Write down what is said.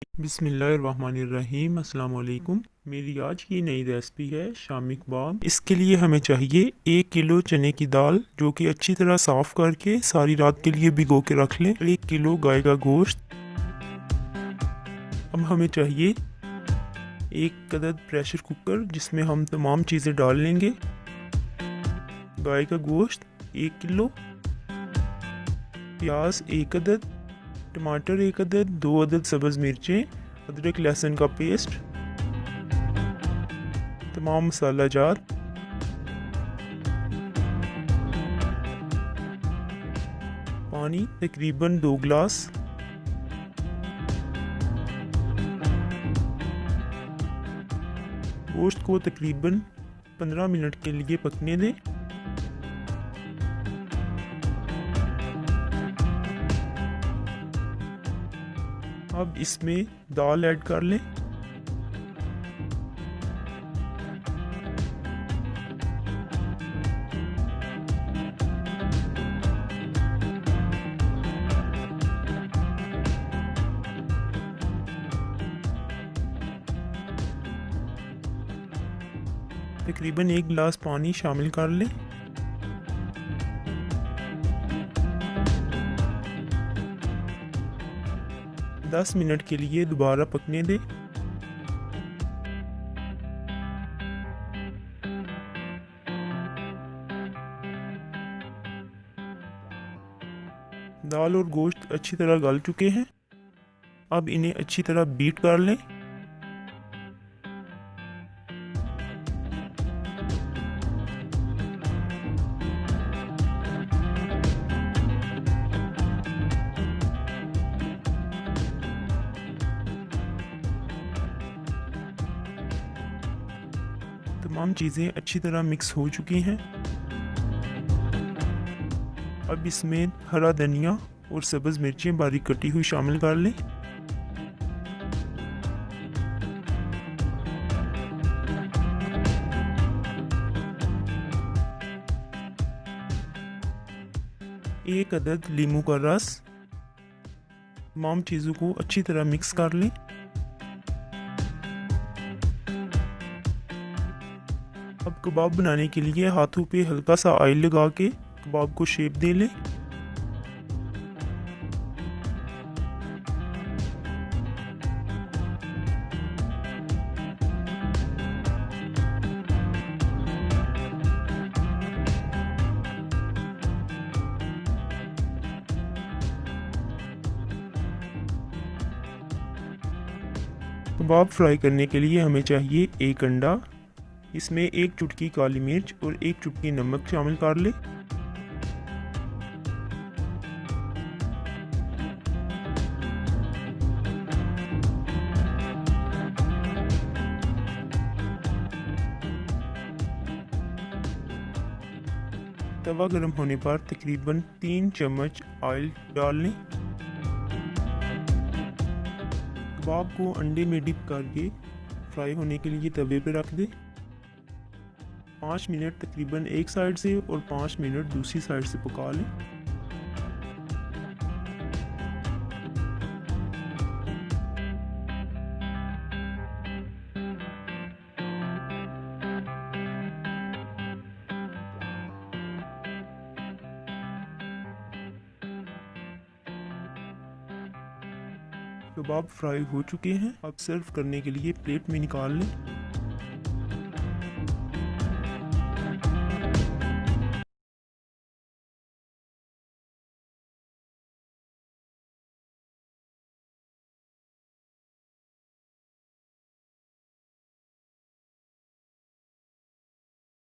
बिस्मिल्लाहिर्रहमानिर्रहीम। अस्सलाम वालेकुम। मेरी आज की नई रेसिपी है शामी कबाब। इसके लिए हमें चाहिए 1 किलो चने की दाल, जो कि अच्छी तरह साफ़ करके सारी रात के लिए भिगो के रख लें। 1 किलो गाय का गोश्त। अब हमें चाहिए एक अदद प्रेशर कुकर, जिसमें हम तमाम चीज़ें डाल लेंगे। गाय का गोश्त 1 किलो, प्याज 1 अदद, टमाटर 1 अदद, 2 अदद सब्ज़ मिर्चें, अदरक लहसुन का पेस्ट, तमाम मसाला जात, पानी तकरीबन 2 गिलास, गोश्त को तकरीबन 15 मिनट के लिए पकने दें। अब इसमें दाल ऐड कर लें। तकरीबन 1 गिलास पानी शामिल कर लें। दस मिनट के लिए दोबारा पकने दें। दाल और गोश्त अच्छी तरह गल चुके हैं। अब इन्हें अच्छी तरह बीट कर लें। तमाम चीज़ें अच्छी तरह मिक्स हो चुकी हैं। अब इसमें हरा धनिया और सब्ज़ मिर्चें बारीक कटी हुई शामिल कर लें। एक अदद नींबू का रस। तमाम चीज़ों को अच्छी तरह मिक्स कर लें। अब कबाब बनाने के लिए हाथों पे हल्का सा ऑयल लगा के कबाब को शेप दे लें। कबाब फ्राई करने के लिए हमें चाहिए 1 अंडा, इसमें 1 चुटकी काली मिर्च और 1 चुटकी नमक शामिल कर लें। तवा गर्म होने पर तकरीबन 3 चम्मच ऑयल डाल लें। कबाब को अंडे में डिप करके फ्राई होने के लिए तवे पर रख दें। 5 मिनट तकरीबन एक साइड से और 5 मिनट दूसरी साइड से पका लें। कबाब फ्राई हो चुके हैं। अब सर्व करने के लिए प्लेट में निकाल लें।